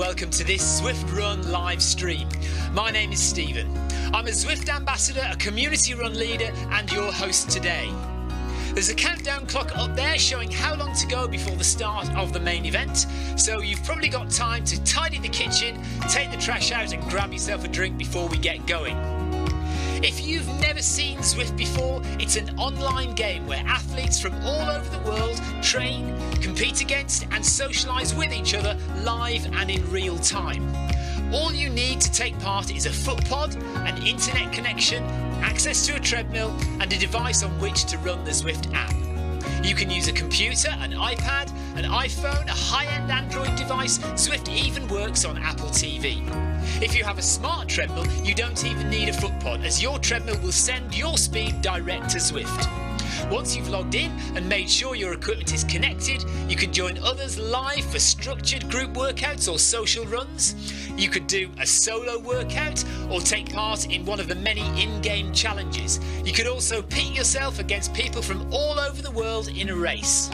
welcome to this Zwift Run live stream. My name is Stephen. I'm a Zwift ambassador, a community run leader and your host today. There's a countdown clock up there showing how long to go before the start of the main event, so you've probably got time to tidy the kitchen, take the trash out and grab yourself a drink before we get going. If you've never seen Zwift before, it's an online game where athletes from all over the world train, compete against and socialise with each other live and in real time. All you need to take part is a foot pod, an internet connection, access to a treadmill and a device on which to run the Zwift app. You can use a computer, an iPad, an iPhone, a high-end Android device. Zwift even works on Apple TV. If you have a smart treadmill, you don't even need a foot pod, as your treadmill will send your speed direct to Zwift. Once you've logged in and made sure your equipment is connected, you can join others live for structured group workouts or social runs. You could do a solo workout or take part in one of the many in-game challenges. You could also pit yourself against people from all over the world in a race.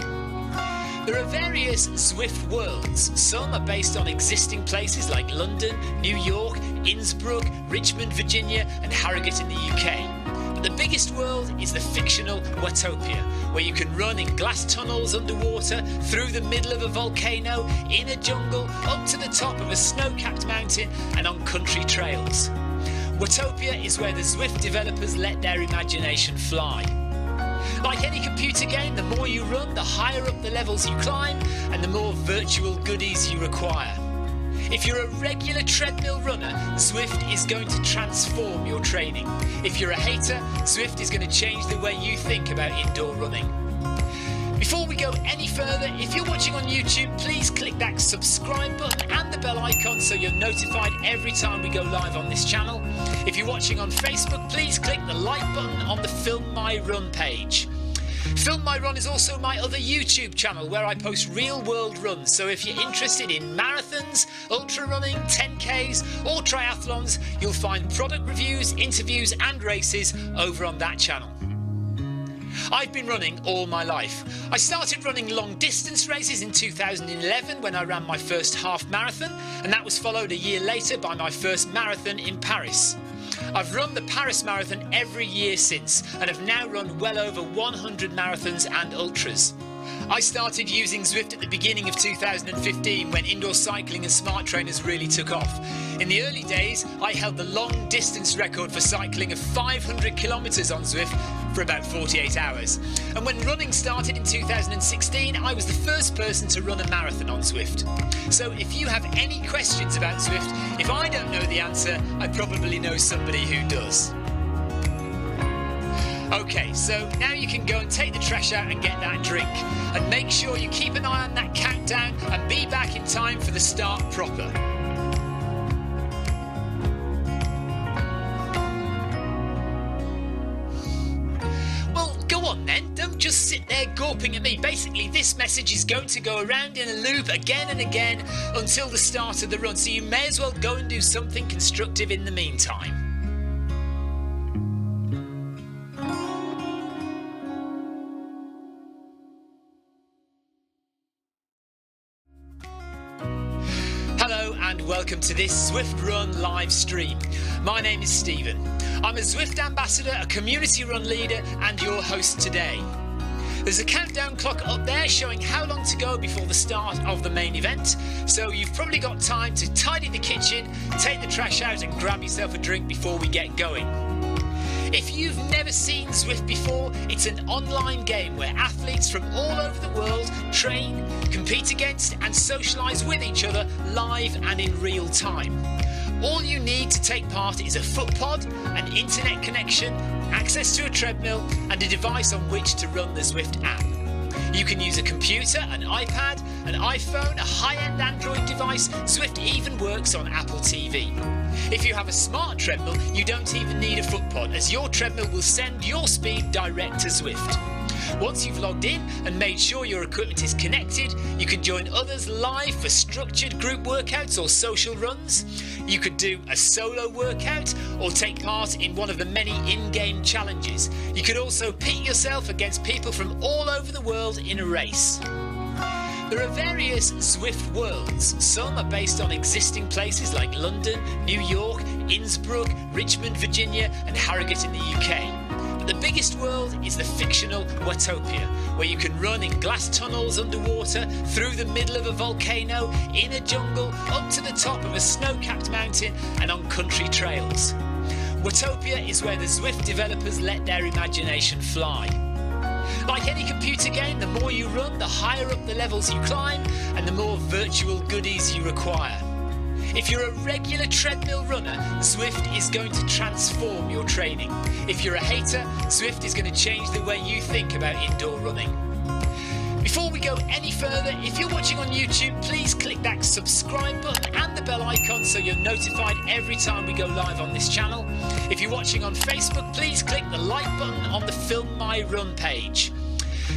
There are various Zwift worlds. Some are based on existing places like London, New York, Innsbruck, Richmond, Virginia and Harrogate in the UK. But the biggest world is the fictional Watopia, where you can run in glass tunnels underwater, through the middle of a volcano, in a jungle, up to the top of a snow-capped mountain and on country trails. Watopia is where the Zwift developers let their imagination fly. Like any computer game, the more you run, the higher up the levels you climb and the more virtual goodies you require. If you're a regular treadmill runner, Zwift is going to transform your training. If you're a hater, Zwift is going to change the way you think about indoor running. Before we go any further, if you're watching on YouTube, please click that subscribe button and the bell icon so you're notified every time we go live on this channel. If you're watching on Facebook, please click the like button on the Film My Run page. Film My Run is also my other YouTube channel where I post real world runs, so if you're interested in marathons, ultra running, 10Ks or triathlons, you'll find product reviews, interviews and races over on that channel. I've been running all my life. I started running long distance races in 2011 when I ran my first half marathon, and that was followed a year later by my first marathon in Paris. I've run the Paris Marathon every year since and have now run well over 100 marathons and ultras. I started using Zwift at the beginning of 2015 when indoor cycling and smart trainers really took off. In the early days, I held the long distance record for cycling of 500 kilometres on Zwift for about 48 hours. And when running started in 2016, I was the first person to run a marathon on Zwift. So if you have any questions about Zwift, if I don't know the answer, I probably know somebody who does. Okay, so now you can go and take the trash out and get that drink. And make sure you keep an eye on that countdown and be back in time for the start proper. Well, go on then, don't just sit there gawping at me. Basically, this message is going to go around in a loop again and again until the start of the run, so you may as well go and do something constructive in the meantime. And welcome to this Zwift Run live stream. My name is Stephen. I'm a Zwift ambassador, a community run leader and your host today. There's a countdown clock up there showing how long to go before the start of the main event, so you've probably got time to tidy the kitchen, take the trash out and grab yourself a drink before we get going. If you've never seen Zwift before, it's an online game where athletes from all over the world train, compete against and socialise with each other live and in real time. All you need to take part is a foot pod, an internet connection, access to a treadmill and a device on which to run the Zwift app. You can use a computer, an iPad, an iPhone, a high-end Android device. Zwift even works on Apple TV. If you have a smart treadmill, you don't even need a foot pod, as your treadmill will send your speed direct to Zwift. Once you've logged in and made sure your equipment is connected, you can join others live for structured group workouts or social runs. You could do a solo workout or take part in one of the many in-game challenges. You could also pit yourself against people from all over the world in a race. There are various Zwift worlds. Some are based on existing places like London, New York, Innsbruck, Richmond, Virginia and Harrogate in the UK. But the biggest world is the fictional Watopia, where you can run in glass tunnels underwater, through the middle of a volcano, in a jungle, up to the top of a snow-capped mountain and on country trails. Watopia is where the Zwift developers let their imagination fly. Like any computer game, the more you run, the higher up the levels you climb and the more virtual goodies you require. If you're a regular treadmill runner, Zwift is going to transform your training. If you're a hater, Zwift is going to change the way you think about indoor running. Before we go any further, if you're watching on YouTube, please click that subscribe button and the bell icon so you're notified every time we go live on this channel. If you're watching on Facebook, please click the like button on the Film My Run page.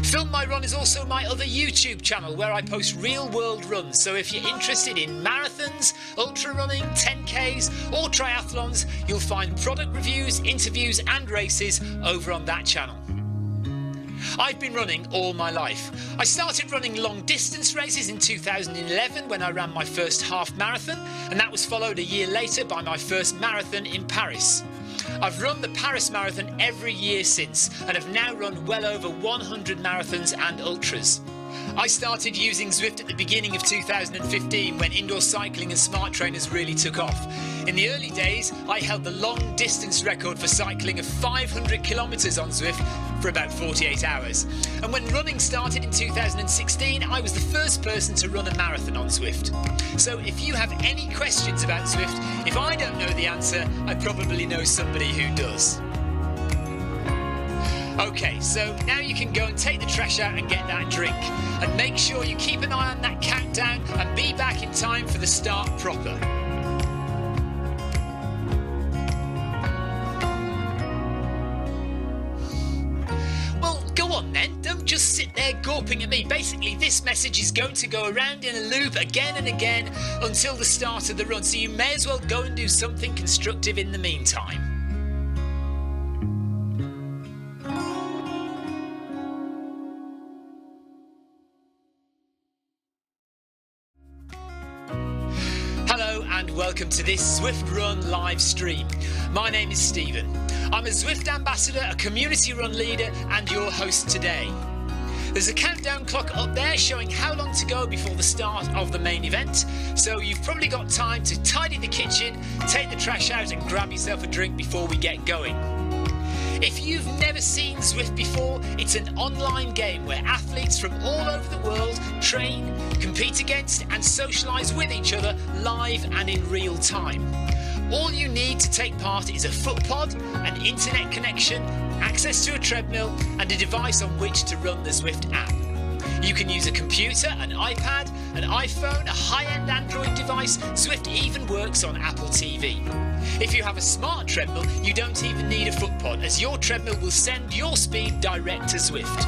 Film My Run is also my other YouTube channel where I post real world runs, so if you're interested in marathons, ultra running, 10Ks or triathlons, you'll find product reviews, interviews and races over on that channel. I've been running all my life. I started running long distance races in 2011 when I ran my first half marathon, and that was followed a year later by my first marathon in Paris. I've run the Paris Marathon every year since and have now run well over 100 marathons and ultras. I started using Zwift at the beginning of 2015 when indoor cycling and smart trainers really took off. In the early days, I held the long distance record for cycling of 500 kilometres on Zwift for about 48 hours. And when running started in 2016, I was the first person to run a marathon on Zwift. So if you have any questions about Zwift, if I don't know the answer, I probably know somebody who does. Okay, so now you can go and take the trash out and get that drink. And make sure you keep an eye on that countdown and be back in time for the start proper. Well, go on then, don't just sit there gawping at me. Basically, this message is going to go around in a loop again and again until the start of the run, so you may as well go and do something constructive in the meantime. And welcome to this Zwift Run live stream. My name is Stephen. I'm a Zwift ambassador, a community run leader and your host today. There's a countdown clock up there showing how long to go before the start of the main event, so you've probably got time to tidy the kitchen, take the trash out and grab yourself a drink before we get going. If you've never seen Zwift before, it's an online game where athletes from all over the world train, compete against and socialise with each other live and in real time. All you need to take part is a foot pod, an internet connection, access to a treadmill and a device on which to run the Zwift app. You can use a computer, an iPad, an iPhone, a high-end Android device. Zwift even works on Apple TV. If you have a smart treadmill, you don't even need a foot pod, as your treadmill will send your speed direct to Zwift.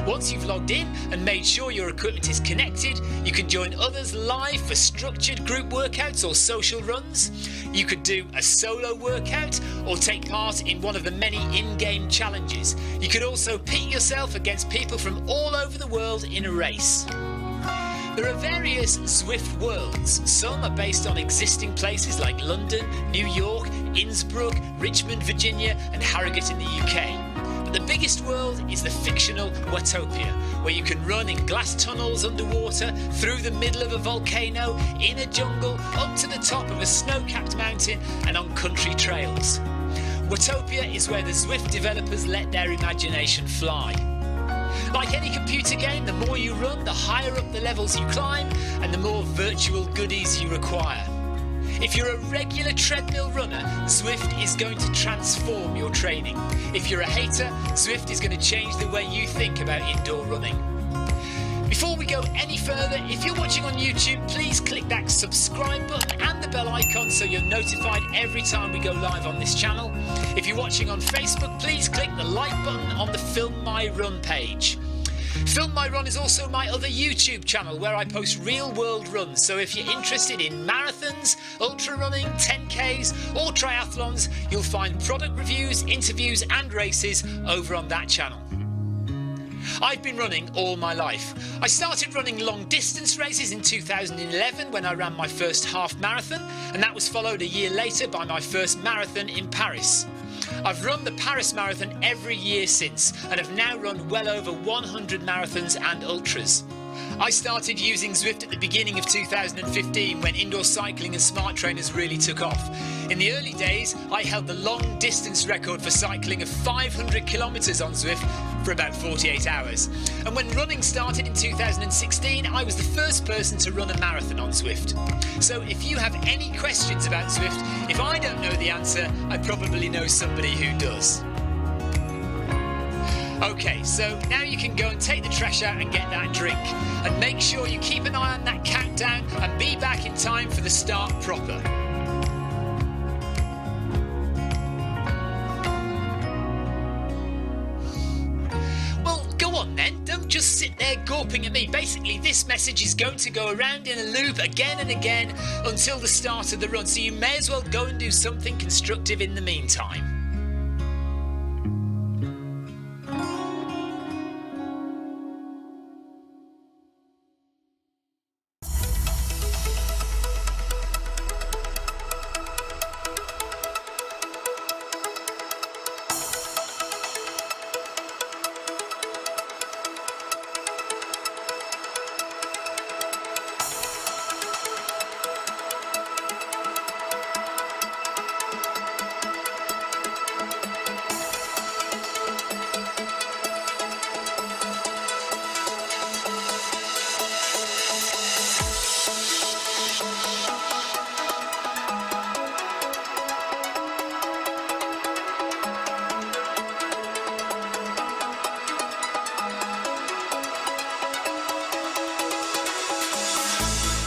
Once you've logged in and made sure your equipment is connected, you can join others live for structured group workouts or social runs. You could do a solo workout or take part in one of the many in-game challenges. You could also pit yourself against people from all over the world in a race. There are various Zwift worlds. Some are based on existing places like London, New York, Innsbruck, Richmond, Virginia and Harrogate in the UK. But the biggest world is the fictional Watopia, where you can run in glass tunnels underwater, through the middle of a volcano, in a jungle, up to the top of a snow-capped mountain and on country trails. Watopia is where the Zwift developers let their imagination fly. Like any computer game, the more you run, the higher up the levels you climb and the more virtual goodies you require. If you're a regular treadmill runner, Zwift is going to transform your training. If you're a hater, Zwift is going to change the way you think about indoor running. Before we go any further, if you're watching on YouTube, please click that subscribe button and the bell icon so you're notified every time we go live on this channel. If you're watching on Facebook, please click the like button on the Film My Run page. Film My Run is also my other YouTube channel where I post real world runs, so if you're interested in marathons, ultra running, 10Ks or triathlons, you'll find product reviews, interviews and races over on that channel. I've been running all my life. I started running long distance races in 2011 when I ran my first half marathon, and that was followed a year later by my first marathon in Paris. I've run the Paris Marathon every year since and have now run well over 100 marathons and ultras. I started using Zwift at the beginning of 2015 when indoor cycling and smart trainers really took off. In the early days, I held the long distance record for cycling of 500 kilometres on Zwift for about 48 hours. And when running started in 2016, I was the first person to run a marathon on Zwift. So if you have any questions about Zwift, if I don't know the answer, I probably know somebody who does. Okay, so now you can go and take the trash out and get that drink. And make sure you keep an eye on that countdown and be back in time for the start proper. Well, go on then. Don't just sit there gawping at me. Basically, this message is going to go around in a loop again and again until the start of the run. So you may as well go and do something constructive in the meantime.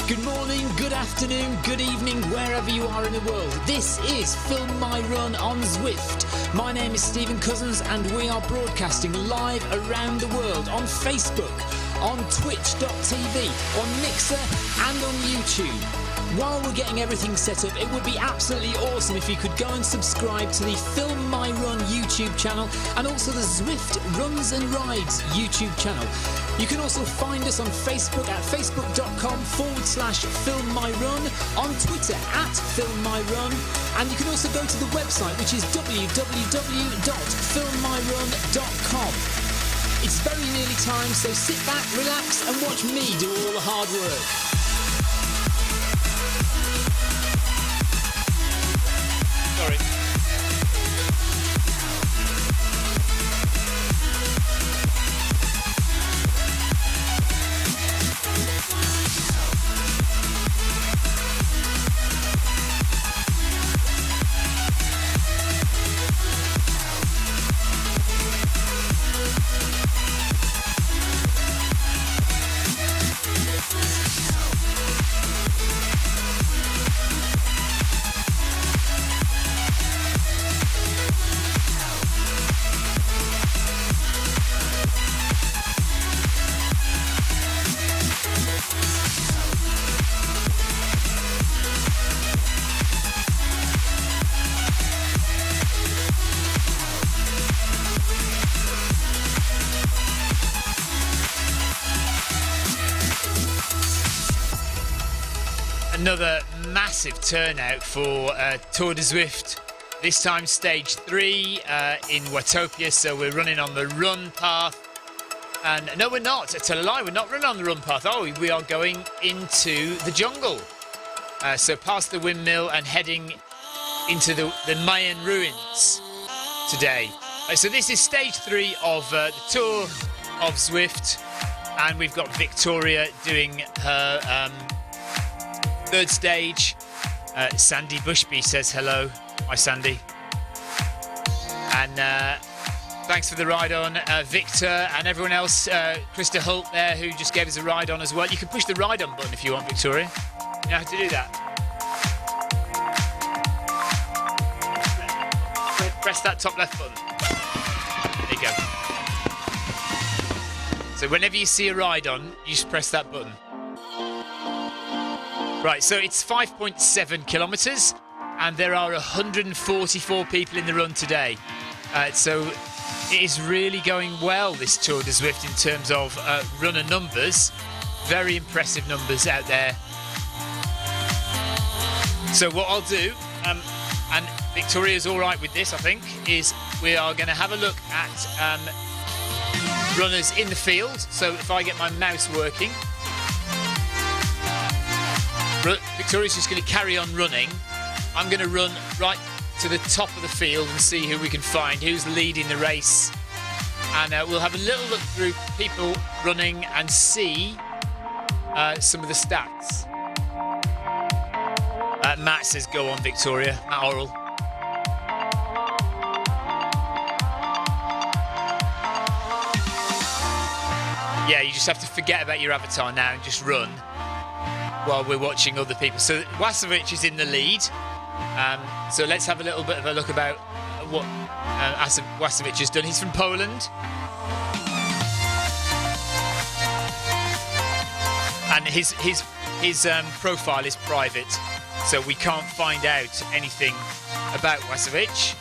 Good morning, good afternoon, good evening, wherever you are in the world. This is Film My Run on Zwift. My name is Stephen Cousins and we are broadcasting live around the world on Facebook, on twitch.tv, on Mixer and on YouTube. While we're getting everything set up, it would be absolutely awesome if you could go and subscribe to the Film My Run YouTube channel and also the Zwift Runs and Rides YouTube channel. You can also find us on Facebook at facebook.com/FilmMyRun, on Twitter at FilmMyRun, and you can also go to the website, which is www.filmmyrun.com. It's very nearly time, so sit back, relax, and watch me do all the hard work. Sorry. Another massive turnout for Tour de Zwift. This time stage 3 in Watopia, so we're running on the run path. And no, we're not. It's a lie. We're not running on the run path. Oh, we are going into the jungle. So past the windmill and heading into the Mayan ruins today. So this is stage 3 of the Tour of Zwift. And we've got Victoria doing her third stage. Sandy Bushby says hello. Hi, Sandy. And thanks for the ride on, Victor, and everyone else. Krista Holt there, who just gave us a ride on as well. You can push the ride on button if you want, Victoria. You know how to do that. Press that top left button. There you go. So whenever you see a ride on, you just press that button. Right, so it's 5.7 kilometres and there are 144 people in the run today. So it is really going well, this Tour de Zwift, in terms of runner numbers. Very impressive numbers out there. So what I'll do, and Victoria's all right with this, I think, is we are going to have a look at runners in the field. So if I get my mouse working, Victoria's just going to carry on running. I'm going to run right to the top of the field and see who we can find, who's leading the race. And we'll have a little look through people running and see some of the stats. Matt says, go on, Victoria. Matt Orrell. Yeah, you just have to forget about your avatar now and just run while we're watching other people. So Wasovic is in the lead. So let's have a little bit of a look about what Wasovic has done. He's from Poland. And his profile is private, so we can't find out anything about Wasovic.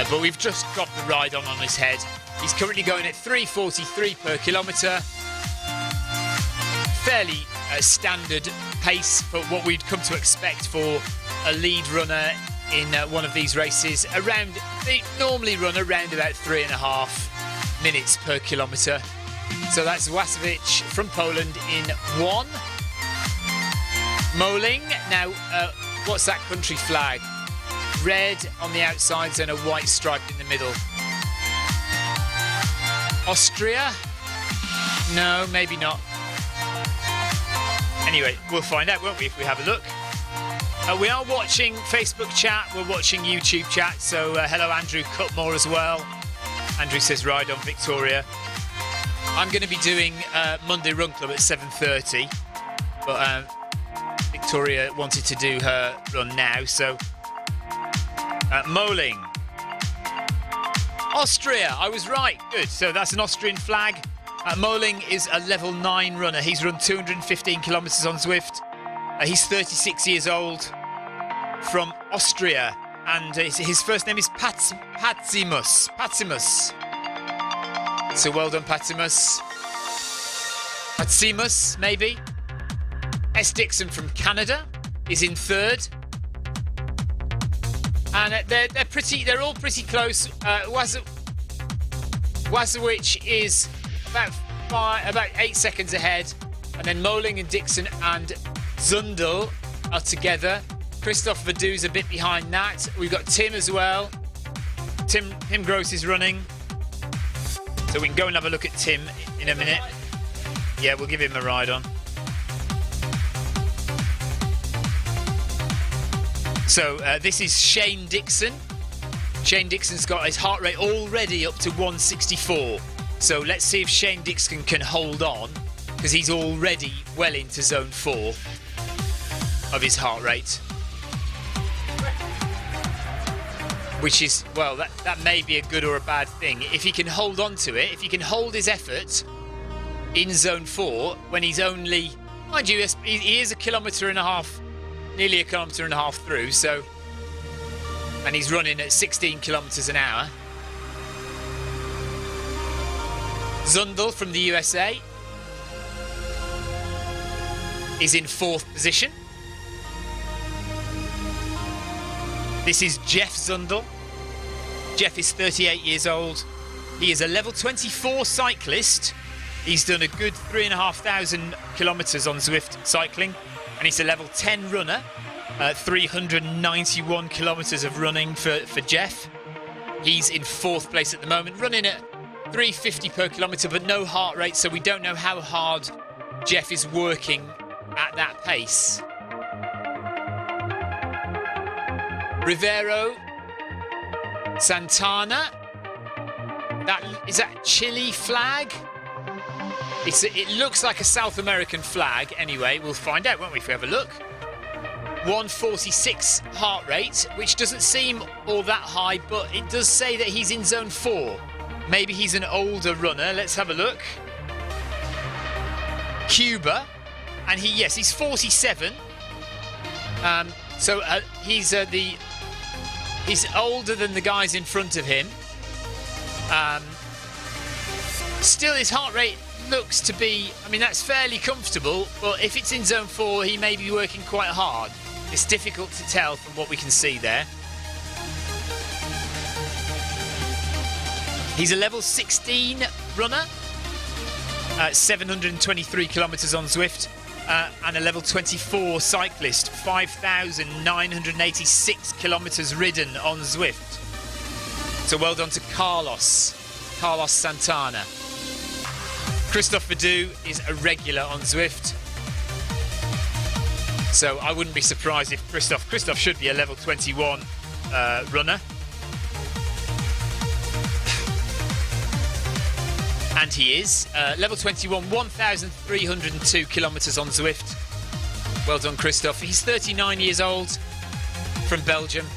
But we've just got the ride on his head. He's currently going at 3:43 per kilometre. Fairly standard pace for what we'd come to expect for a lead runner in one of these races. They normally run around about 3.5 minutes per kilometre. So that's Wasovic from Poland in 1. Moling, now what's that country flag? Red on the outsides and a white stripe in the middle. Austria? No, maybe not. Anyway, we'll find out, won't we, if we have a look. We are watching Facebook chat, we're watching YouTube chat, so hello Andrew Cutmore as well. Andrew says ride on Victoria. I'm going to be doing Monday Run Club at 7:30, but Victoria wanted to do her run now, so Moling. Austria, I was right, good. So that's an Austrian flag. Moling is a level 9 runner. He's run 215 kilometres on Zwift. He's 36 years old, from Austria, and his first name is Patsimus. So well done, Patsimus. Patsimus, maybe. S. Dixon from Canada is in 3rd. And they're all pretty close. Wasovic is about 8 seconds ahead, and then Moling and Dixon and Zundel are together. Christoph Vadou's a bit behind that. We've got Tim as well. Tim Gross is running. So we can go and have a look at Tim in a minute. Yeah, we'll give him a ride on. So this is Shane Dixon. Shane Dixon's got his heart rate already up to 164. So let's see if Shane Dixon can hold on, because he's already well into zone 4 of his heart rate. Which is, well, that may be a good or a bad thing. If he can hold on to it, if he can hold his effort in zone 4 when he's only, mind you, he is 1.5 kilometres, nearly 1.5 kilometres through, so, and he's running at 16 kilometres an hour. Zundel from the USA is in 4th position. This is Jeff Zundel. Jeff is 38 years old. He is a level 24 cyclist. He's done a good 3,500 kilometres on Zwift cycling, and he's a level 10 runner. 391 kilometres of running for Jeff. He's in 4th place at the moment, running at 350 per kilometre, but no heart rate, so we don't know how hard Jeff is working at that pace. Rivero, Santana, is that Chile flag? It looks like a South American flag. Anyway, we'll find out, won't we, if we have a look. 146 heart rate, which doesn't seem all that high, but it does say that he's in zone 4. Maybe he's an older runner. Let's have a look. Cuba, and he's 47. So he's older than the guys in front of him. Still, his heart rate looks to be, I mean, that's fairly comfortable, but if it's in zone 4, he may be working quite hard. It's difficult to tell from what we can see there. He's a level 16 runner, 723 kilometres on Zwift, and a level 24 cyclist, 5,986 kilometres ridden on Zwift. So well done to Carlos Santana. Christophe Verdou is a regular on Zwift, so I wouldn't be surprised if Christophe should be a level 21 runner. And he is. Level 21, 1,302 kilometres on Zwift. Well done, Christophe. He's 39 years old, from Belgium.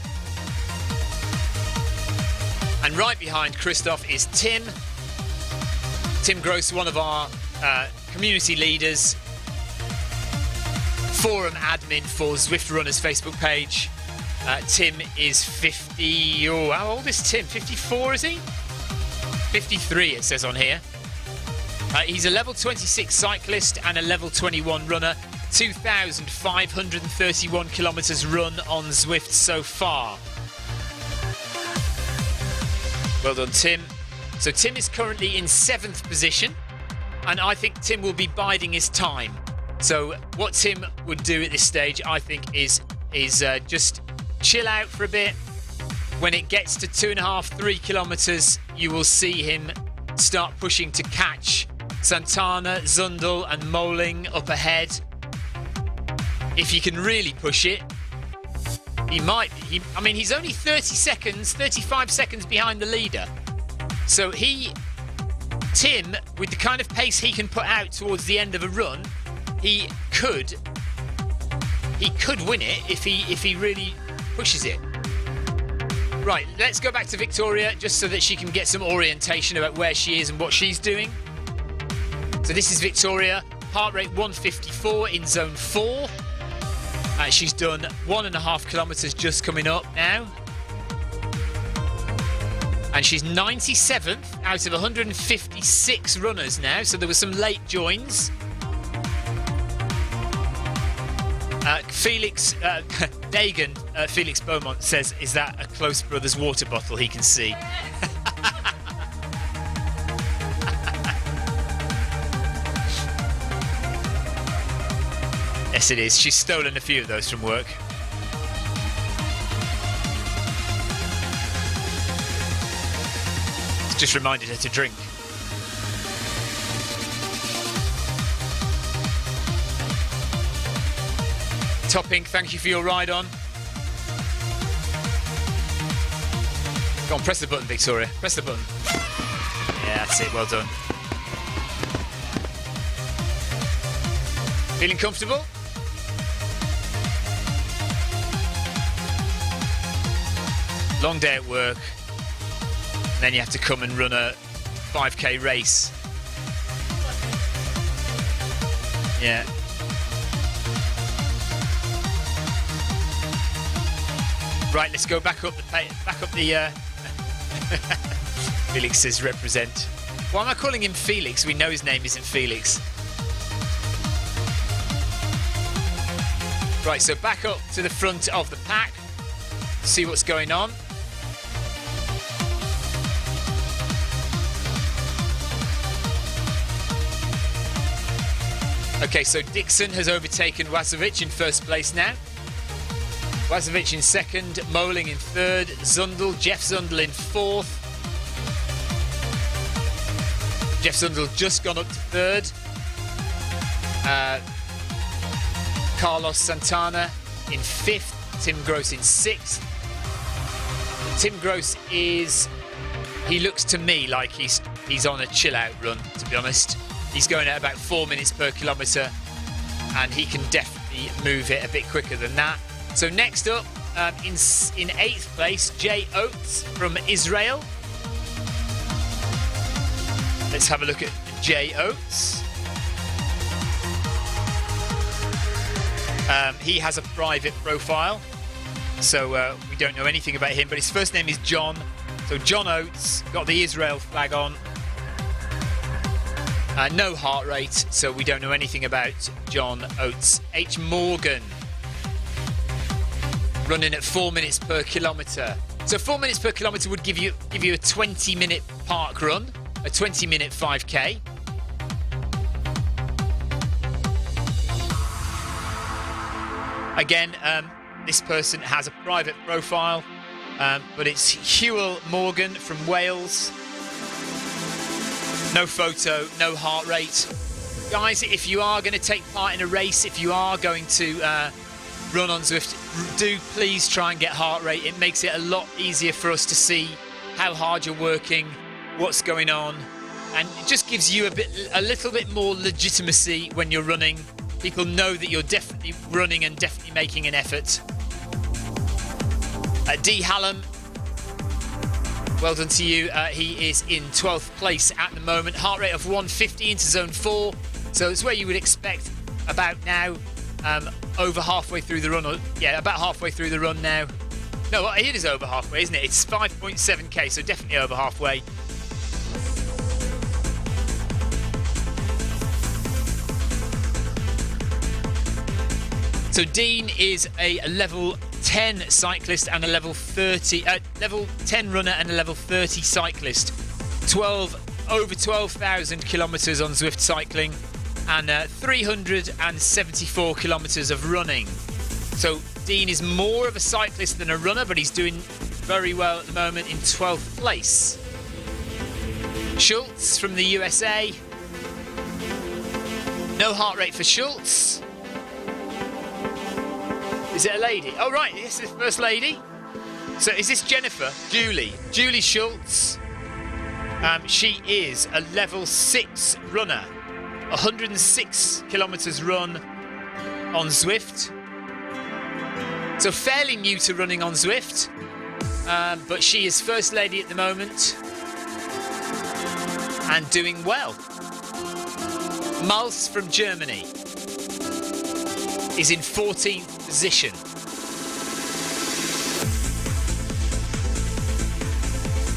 And right behind Christophe is Tim. Tim Gross, one of our community leaders. Forum admin for Zwift Runners Facebook page. Tim is 50... Oh, how old is Tim? 54, is he? 53, it says on here. He's a level 26 cyclist and a level 21 runner. 2,531 kilometres run on Zwift so far. Well done, Tim. So Tim is currently in 7th position, and I think Tim will be biding his time. So what Tim would do at this stage, I think, is just chill out for a bit. When it gets to 2.5, 3 kilometres, you will see him start pushing to catch Santana, Zundel and Moling up ahead. If he can really push it, he might. I mean, he's only 35 seconds behind the leader. So Tim, with the kind of pace he can put out towards the end of a run, he could win it if he really pushes it. Right, let's go back to Victoria just so that she can get some orientation about where she is and what she's doing. So this is Victoria, heart rate 154 in zone 4. She's done 1.5 kilometres just coming up now. And she's 97th out of 156 runners now, so there were some late joins. Felix Dagan, Felix Beaumont says, is that a close brother's water bottle he can see? Yes, it is. She's stolen a few of those from work. It's just reminded her to drink. Topping, thank you for your ride on. Go on, press the button, Victoria. Press the button. Yeah, that's it. Well done. Feeling comfortable? Long day at work. Then you have to come and run a 5k race. Yeah. Right, let's go back up the Felix says represent. Why am I calling him Felix? We know his name isn't Felix. Right, so back up to the front of the pack. See what's going on. Okay, so Dixon has overtaken Wazovic in first place now. Wazovic in second, Moling in third, Jeff Zundel in fourth. Jeff Zundel just gone up to third. Carlos Santana in fifth, Tim Gross in sixth. Tim Gross he looks to me like he's on a chill out run, to be honest. He's going at about 4 minutes per kilometre, and he can definitely move it a bit quicker than that. So next up, in 8th place, Jay Oates from Israel. Let's have a look at Jay Oates. He has a private profile, so we don't know anything about him, but his first name is John, so So John Oates got the Israel flag on. No heart rate, so we don't know anything about John Oates. H. Morgan running at 4 minutes per kilometre. So 4 minutes per kilometre would give you a 20-minute park run, a 20-minute 5k. Again, this person has a private profile, but it's Hywel Morgan from Wales. No photo, no heart rate. Guys, if you are going to take part in a race, if you are going to run on Zwift, do please try and get heart rate. It makes it a lot easier for us to see how hard you're working, what's going on, and it just gives you a little bit more legitimacy when you're running. People know that you're definitely running and definitely making an effort. D. Hallam, well done to you. He is in 12th place at the moment. Heart rate of 150 into zone 4. So it's where you would expect about now. Over halfway through the run. About halfway through the run now. No, it is over halfway, isn't it? It's 5.7k, so definitely over halfway. So Dean is a level 10 cyclist and a level 10 runner and a level 30 cyclist. Over 12,000 kilometres on Zwift cycling and 374 kilometres of running. So Dean is more of a cyclist than a runner, but he's doing very well at the moment in 12th place. Schultz from the USA. No heart rate for Schultz. Is it a lady? Oh, right, this is the first lady. So is this Jennifer? Julie Schultz. She is a level 6 runner. 106 kilometres run on Zwift. So fairly new to running on Zwift. But she is first lady at the moment. And doing well. Mals from Germany is in 14th position.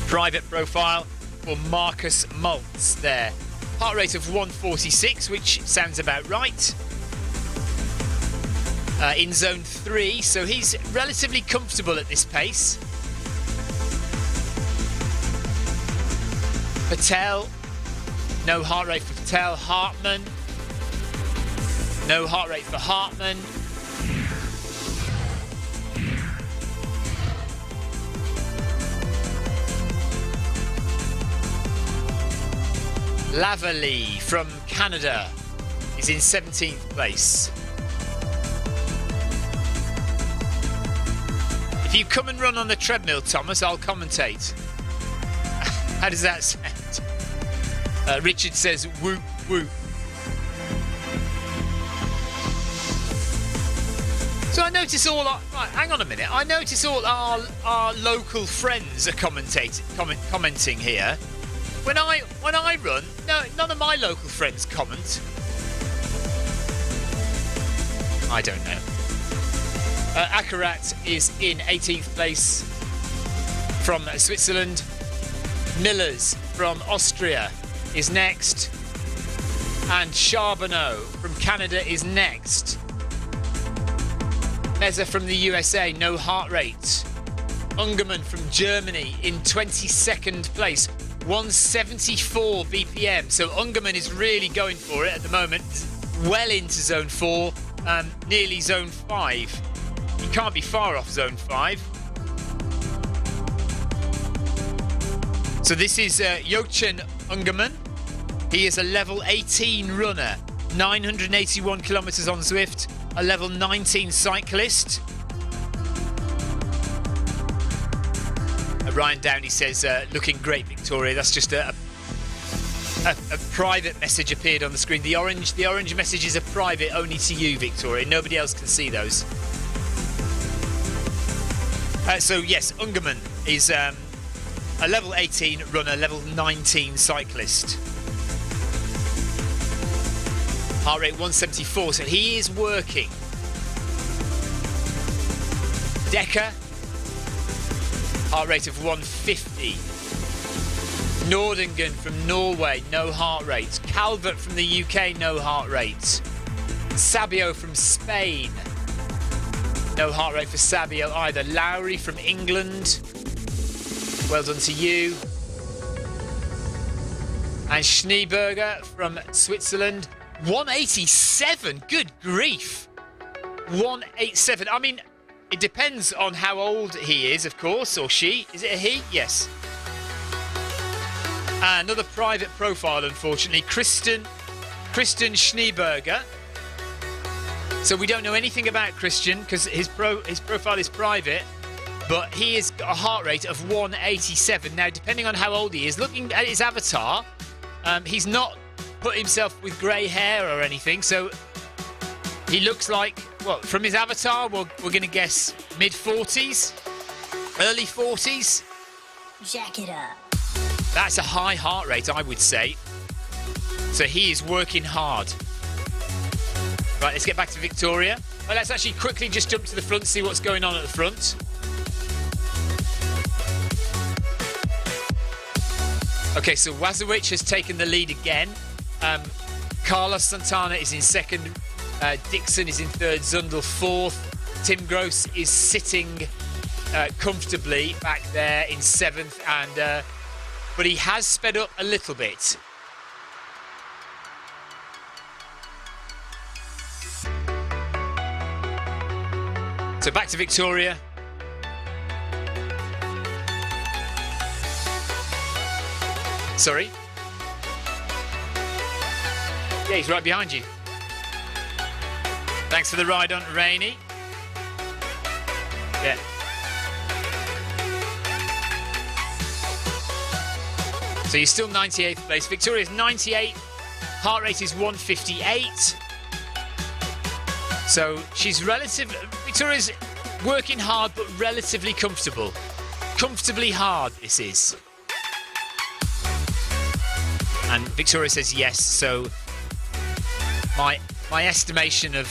Private profile for Marcus Maltz there. Heart rate of 146, which sounds about right. In zone 3, so he's relatively comfortable at this pace. Patel, no heart rate for Patel. Hartman, no heart rate for Hartman. Laverly from Canada is in 17th place. If you come and run on the treadmill, Thomas, I'll commentate. How does that sound? Richard says whoop whoop. So I notice all our... Right, hang on a minute. I notice all our local friends are commenting here. When I run, no, none of my local friends comment. I don't know. Akarat is in 18th place from Switzerland. Millers from Austria is next. And Charbonneau from Canada is next. Meza from the USA, no heart rate. Ungerman from Germany in 22nd place. 174 BPM. So Ungerman is really going for it at the moment. Well into zone 4, nearly zone 5. He can't be far off zone 5. So this is Jochen Ungerman. He is a level 18 runner, 981 kilometres on Zwift, a level 19 cyclist. Ryan Downey says, looking great, Victoria. That's just a private message appeared on the screen. The orange messages are private only to you, Victoria. Nobody else can see those. So yes, Ungerman is a level 18 runner, level 19 cyclist. Heart rate 174, so he is working. heart rate of 150. Nordingen from Norway, no heart rate. Calvert from the UK, no heart rate. Sabio from Spain, no heart rate for Sabio either. Lowry from England, well done to you. And Schneeberger from Switzerland, 187. Good grief. 187. I mean, it depends on how old he is, of course, or she. Is it a he? Yes. Another private profile, unfortunately. Kristen Schneeberger. So we don't know anything about Christian because his profile is private, but he has got a heart rate of 187. Now, depending on how old he is, looking at his avatar, he's not put himself with grey hair or anything, so he looks like, well, from his avatar, we're going to guess mid-40s, early 40s. Jack it up. That's a high heart rate, I would say. So he is working hard. Right, let's get back to Victoria. Well, let's actually quickly just jump to the front, see what's going on at the front. Okay, so Wazowicz has taken the lead again. Carlos Santana is in second. Dixon is in third. Zundel fourth. Tim Gross is sitting comfortably back there in seventh, and but he has sped up a little bit. So back to Victoria. Sorry? Yeah, he's right behind you. Thanks for the ride on, Rainey. Yeah. So you're still 98th place. Victoria's 98. Heart rate is 158. So she's Victoria's working hard but relatively comfortable. Comfortably hard, this is. And Victoria says yes, so my estimation of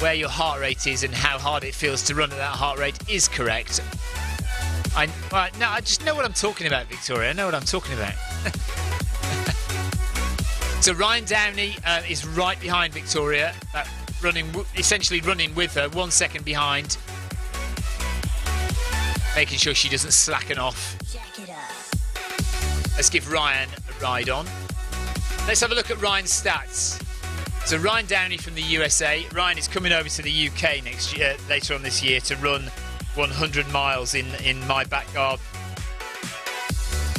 where your heart rate is and how hard it feels to run at that heart rate is correct. I just know what I'm talking about, Victoria. I know what I'm talking about. So Ryan Downey is right behind Victoria, essentially running with her, 1 second behind, making sure she doesn't slacken off. Jack it up. Let's give Ryan a ride on. Let's have a look at Ryan's stats. So Ryan Downey from the USA. Ryan is coming over to the UK next year, later on this year, to run 100 miles in my back garden.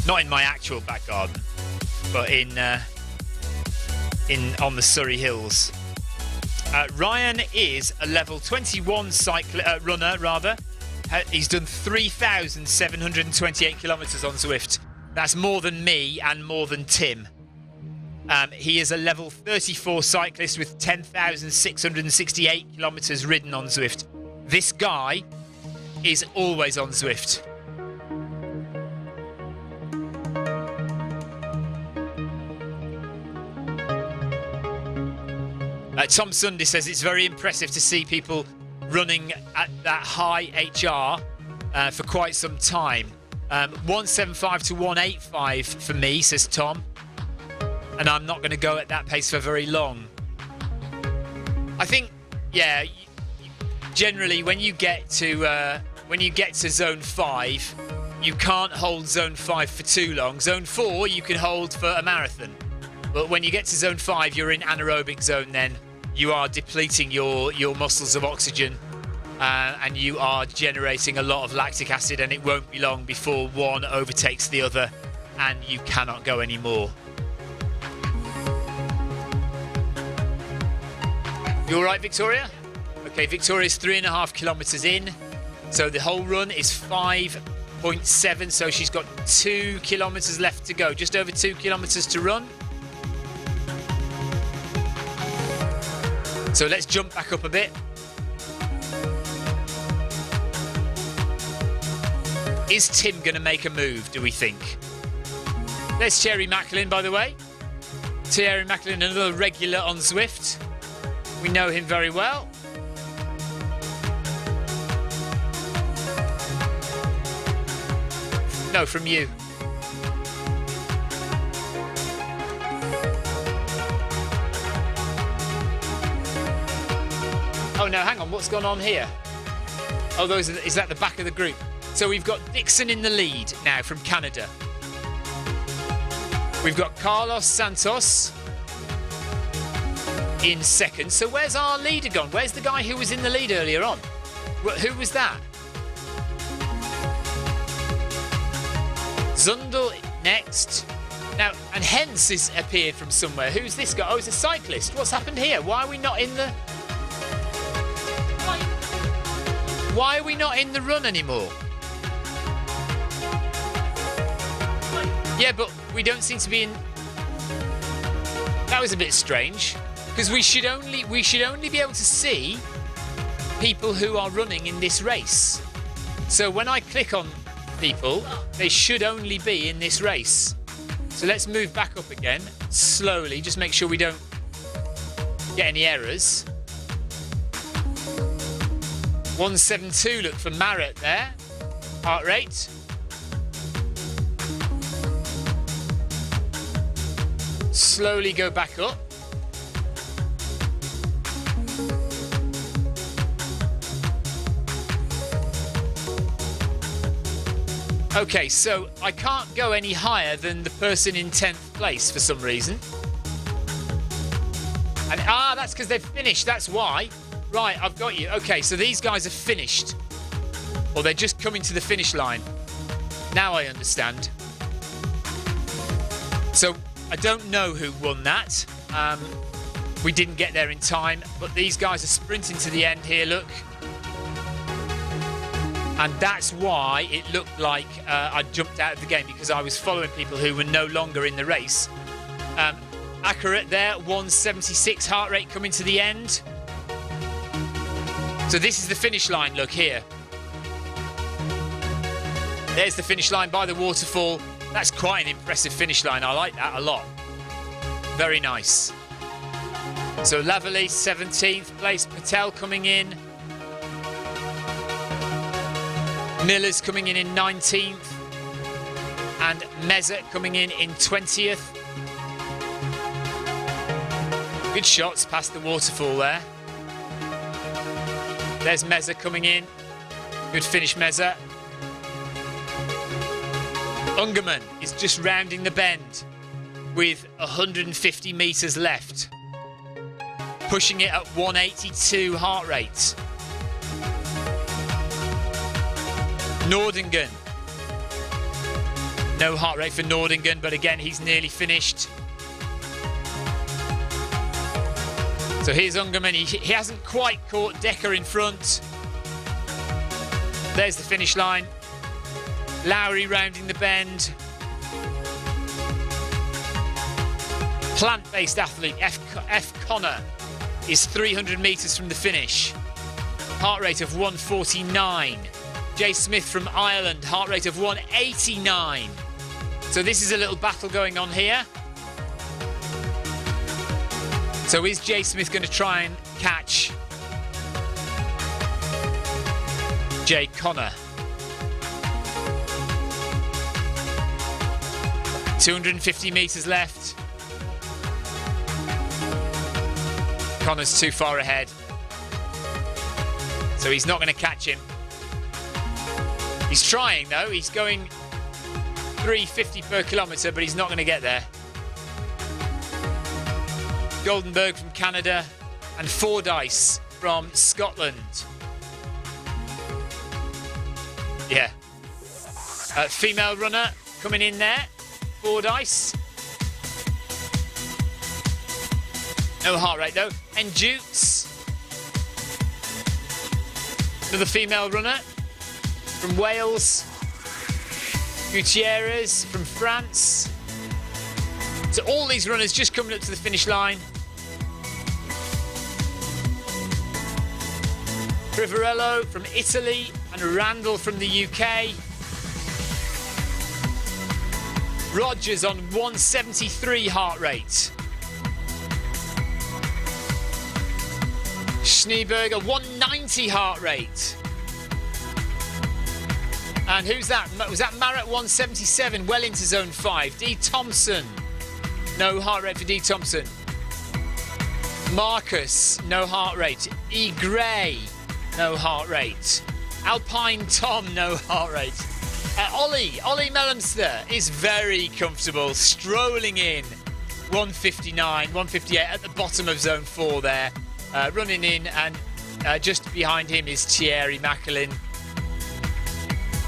Not in my actual back garden, but on the Surrey Hills. Ryan is a level 21 runner, rather. He's done 3,728 kilometres on Zwift. That's more than me and more than Tim. He is a level 34 cyclist with 10,668 kilometres ridden on Zwift. This guy is always on Zwift. Tom Sunday says it's very impressive to see people running at that high HR for quite some time. 175 to 185 for me, says Tom. And I'm not going to go at that pace for very long. I think, yeah, generally when you get to zone 5, you can't hold zone 5 for too long. Zone 4 you can hold for a marathon. But when you get to zone 5, you're in anaerobic zone then. You are depleting your muscles of oxygen and you are generating a lot of lactic acid, and it won't be long before one overtakes the other and you cannot go anymore. You all right, Victoria? Okay, Victoria's 3.5 kilometres in. So the whole run is 5.7. So she's got 2 kilometres left to go. Just over 2 kilometres to run. So let's jump back up a bit. Is Tim going to make a move, do we think? There's Thierry Macklin, by the way. Thierry Macklin, another regular on Zwift. We know him very well. No, from you. Oh no, hang on, what's gone on here? Oh, is that the back of the group? So we've got Dixon in the lead now from Canada. We've got Carlos Santos in second. So where's our leader gone? Where's the guy who was in the lead earlier on? Who was that? Zundel next. Now, and Hens has appeared from somewhere. Who's this guy? Oh, it's a cyclist. What's happened here? Why are we not in the... Why are we not in the run anymore? Yeah, but we don't seem to be in... That was a bit strange. Because we should only be able to see people who are running in this race. So when I click on people, they should only be in this race. So let's move back up again, slowly, just make sure we don't get any errors. 172, look for Marat there. Heart rate. Slowly go back up. Okay, so I can't go any higher than the person in 10th place for some reason. And that's because they've finished, that's why. Right, I've got you. Okay, so these guys have finished. Or they're just coming to the finish line. Now I understand. So I don't know who won that. We didn't get there in time, but these guys are sprinting to the end here, look. And that's why it looked like I jumped out of the game, because I was following people who were no longer in the race. Accurate there, 176 heart rate coming to the end. So this is the finish line, look here. There's the finish line by the waterfall. That's quite an impressive finish line. I like that a lot. Very nice. So Lavalley, 17th place. Patel coming in. Miller's coming in 19th. And Meza coming in 20th. Good shots past the waterfall there. There's Meza coming in. Good finish, Meza. Ungerman is just rounding the bend with 150 metres left. Pushing it at 182 heart rate. Nordingen. No heart rate for Nordingen, but again, he's nearly finished. So here's Ungerman. He hasn't quite caught Decker in front. There's the finish line. Lowry rounding the bend. Plant-based athlete F. Connor is 300 metres from the finish. Heart rate of 149. Jay Smith from Ireland, heart rate of 189. So this is a little battle going on here. So is Jay Smith going to try and catch Jay Connor? 250 metres left. Connor's too far ahead. So he's not going to catch him. He's trying though. He's going 350 per kilometre, but he's not going to get there. Goldenberg from Canada and Fordyce from Scotland. Yeah. Female runner coming in there. Fordyce. No heart rate though. And Jutes. Another female runner from Wales. Gutierrez from France. So all these runners just coming up to the finish line. Privarello from Italy and Randall from the UK. Rogers on 173 heart rate. Schneeberger 190 heart rate. And who's that? Was that Marat 177? Well into zone 5. D. Thompson. No heart rate for D. Thompson. Marcus. No heart rate. E. Gray. No heart rate. Alpine Tom. No heart rate. Ollie Mellemster is very comfortable. Strolling in. 159, 158 at the bottom of zone 4 there. Running in, and just behind him is Thierry Macklin.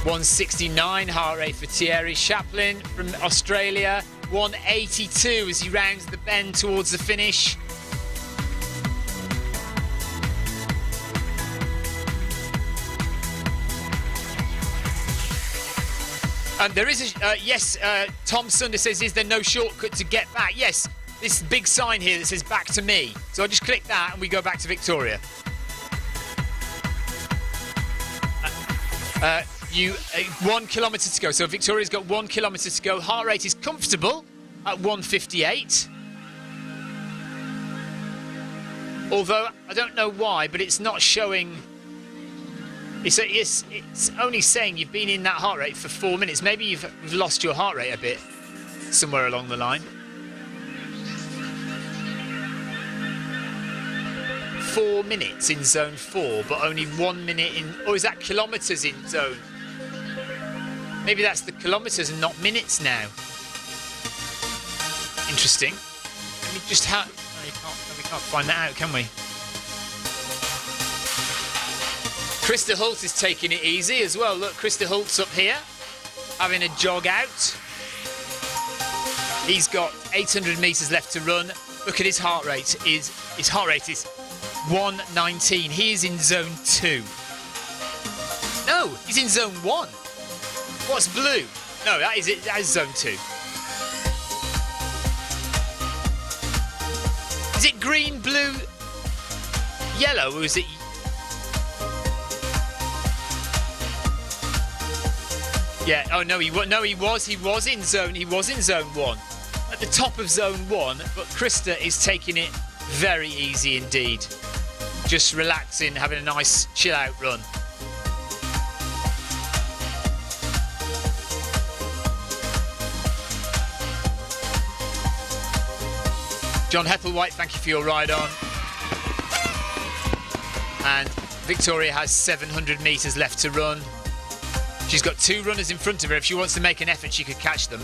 169 heart rate for Thierry. Chaplin from Australia. 182 as he rounds the bend towards the finish. There is a yes. Tom Sunder says, "Is there no shortcut to get back?" Yes, this big sign here that says "Back to me." So I just click that, and we go back to Victoria. 1 kilometre to go. So Victoria's got 1 kilometre to go. Heart rate is comfortable at 158. Although I don't know why, but it's not showing. It's only saying you've been in that heart rate for 4 minutes. Maybe you've lost your heart rate a bit somewhere along the line. 4 minutes in zone 4, but only 1 minute in. Or is that kilometres in zone? Maybe that's the kilometres and not minutes now. Interesting. Let me just have. We can't find that out, can we? Krista Holt is taking it easy as well. Look, Krista Holt's up here, having a jog out. He's got 800 metres left to run. Look at his heart rate. His heart rate is 119. He is in zone 2. No, he's in zone 1. What's blue? No, that is it. That is zone 2. Is it green, blue, yellow, or is it? Yeah. Oh no, he was in zone 1 at the top of zone 1. But Krista is taking it very easy indeed, just relaxing, having a nice chill out run. John Heppelwhite, thank you for your ride on. And Victoria has 700 metres left to run. She's got 2 runners in front of her. If she wants to make an effort, she could catch them.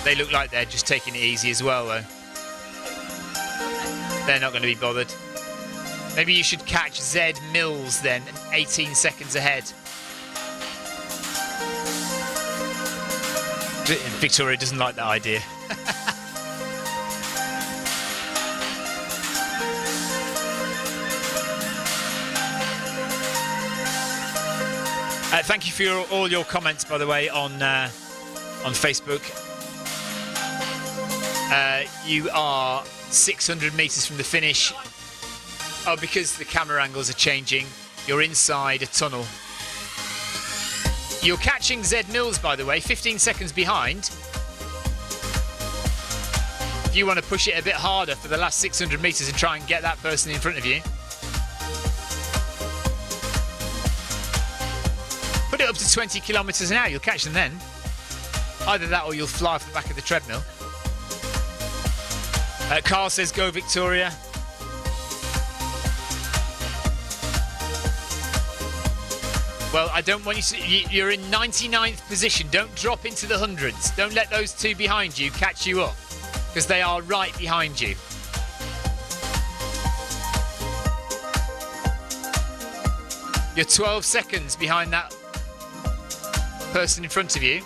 They look like they're just taking it easy as well, though. They're not going to be bothered. Maybe you should catch Zed Mills then, 18 seconds ahead. Victoria doesn't like that idea. Thank you for all your comments, by the way, on Facebook. You are 600 metres from the finish. Oh, because the camera angles are changing, you're inside a tunnel. You're catching Zed Mills, by the way, 15 seconds behind. If you want to push it a bit harder for the last 600 metres and try and get that person in front of you. Put it up to 20 kilometres an hour, you'll catch them then. Either that or you'll fly off the back of the treadmill. Carl says, go Victoria. Well, I don't want you to... You're in 99th position. Don't drop into the hundreds. Don't let those 2 behind you catch you up, because they are right behind you. You're 12 seconds behind that person in front of you.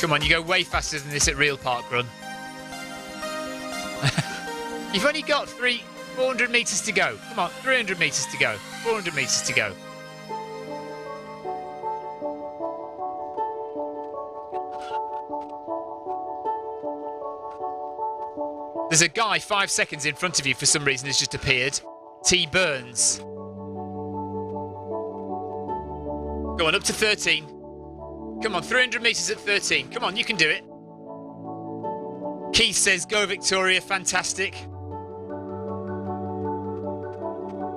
Come on, you go way faster than this at Real Park Run. You've only got 400 metres to go. Come on, 300 metres to go. 400 metres to go. There's a guy 5 seconds in front of you for some reason has just appeared. T. Burns. Go on, up to 13. Come on, 300 metres at 13. Come on, you can do it. Keith says, go Victoria, fantastic.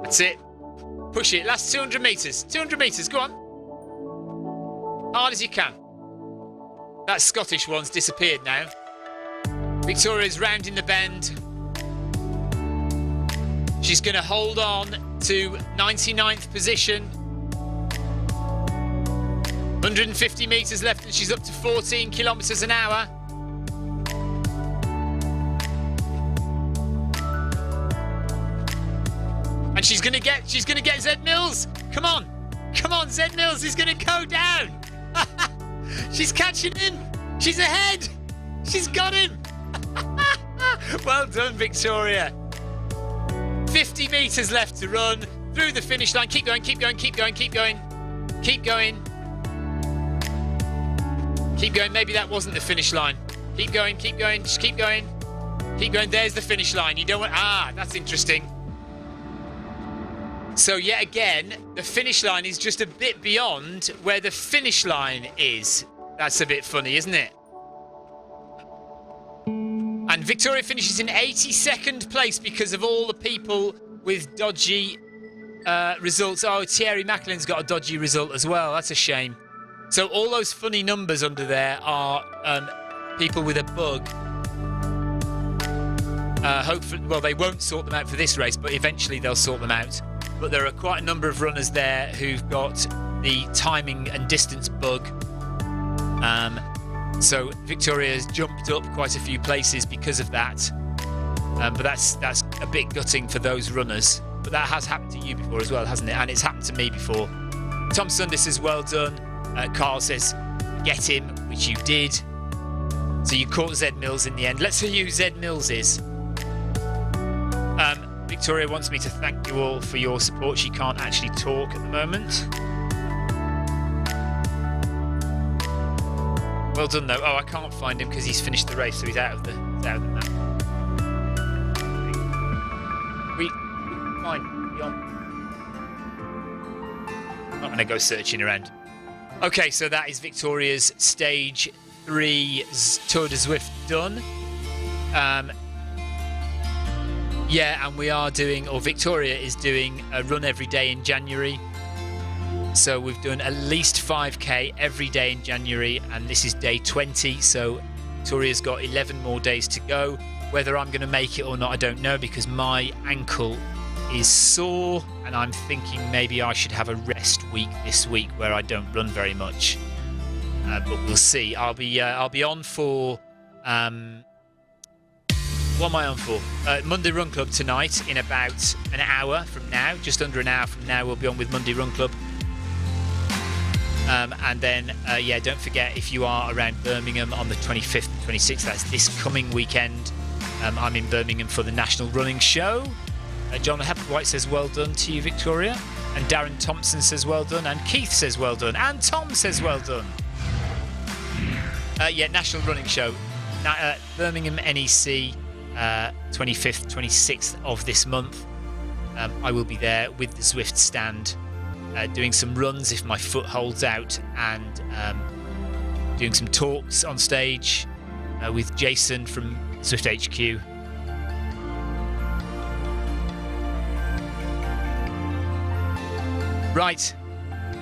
That's it. Push it, last 200 metres. 200 metres, go on. Hard as you can. That Scottish one's disappeared now. Victoria's rounding the bend. She's going to hold on to 99th position. 150 metres left and she's up to 14 kilometres an hour. And she's gonna get Zed Mills. Come on, Zed Mills is gonna go down. She's catching him. She's ahead. She's got him. Well done, Victoria. 50 metres left to run through the finish line. Keep going, keep going, keep going, keep going, keep going. Keep going. Maybe that wasn't the finish line. Keep going, keep going, just keep going. Keep going. There's the finish line. You don't want. That's interesting. So yet again, the finish line is just a bit beyond where the finish line is. That's a bit funny, isn't it? And Victoria finishes in 82nd place because of all the people with dodgy results. Oh, Thierry Macklin's got a dodgy result as well. That's a shame. So all those funny numbers under there are people with a bug. Hopefully, well, they won't sort them out for this race, but eventually they'll sort them out. But there are quite a number of runners there who've got the timing and distance bug. So Victoria's jumped up quite a few places because of that. But that's a bit gutting for those runners. But that has happened to you before as well, hasn't it? And it's happened to me before. Tom Sunday says, well done. Carl says, get him, which you did. So you caught Zed Mills in the end. Let's see who Zed Mills is. Victoria wants me to thank you all for your support. She can't actually talk at the moment. Well done though. Oh, I can't find him because he's finished the race, so he's out of the map. We fine. I'm not going to go searching around. Okay, so that is Victoria's stage 3 Tour de Zwift done. Yeah, and we are doing, or Victoria is doing, a run every day in January. So we've done at least 5k every day in January, and this is day 20. So Victoria's got 11 more days to go. Whether I'm going to make it or not, I don't know, because my ankle is sore, and I'm thinking maybe I should have a rest week this week where I don't run very much. But we'll see. I'll be on for. What am I on for? Monday Run Club tonight in about an hour from now. Just under an hour from now, we'll be on with Monday Run Club. And then, yeah, don't forget, if you are around Birmingham on the 25th and 26th, that's this coming weekend, I'm in Birmingham for the National Running Show. John Hepworth says, well done to you, Victoria. And Darren Thompson says, well done. And Keith says, well done. And Tom says, well done. Yeah, National Running Show. Birmingham NEC. 25th, 26th of this month. I will be there with the Zwift stand, doing some runs if my foot holds out, and doing some talks on stage with Jason from Zwift HQ. Right,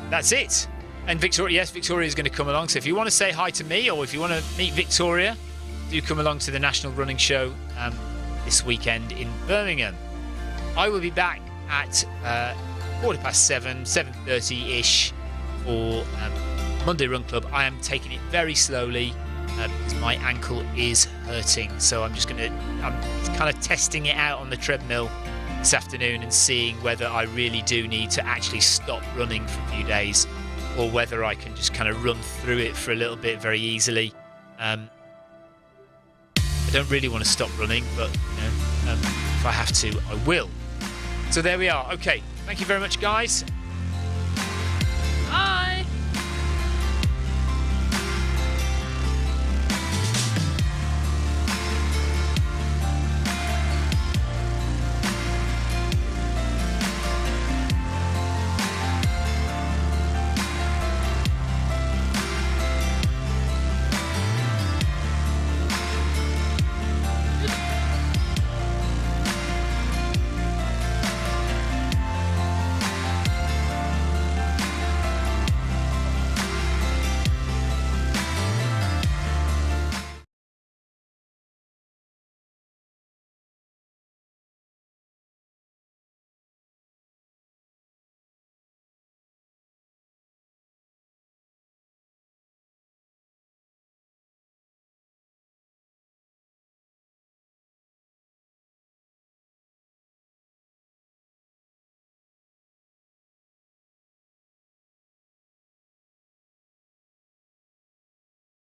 that's it. And Victoria, yes, Victoria is going to come along. So if you want to say hi to me, or if you want to meet Victoria, do come along to the National Running Show this weekend in Birmingham. I will be back at 7:15, 7:30-ish for Monday Run Club. I am taking it very slowly because my ankle is hurting. So I'm kind of testing it out on the treadmill this afternoon and seeing whether I really do need to actually stop running for a few days, or whether I can just kind of run through it for a little bit very easily. I don't really want to stop running, but if I have to, I will. So there we are. Okay, thank you very much, guys.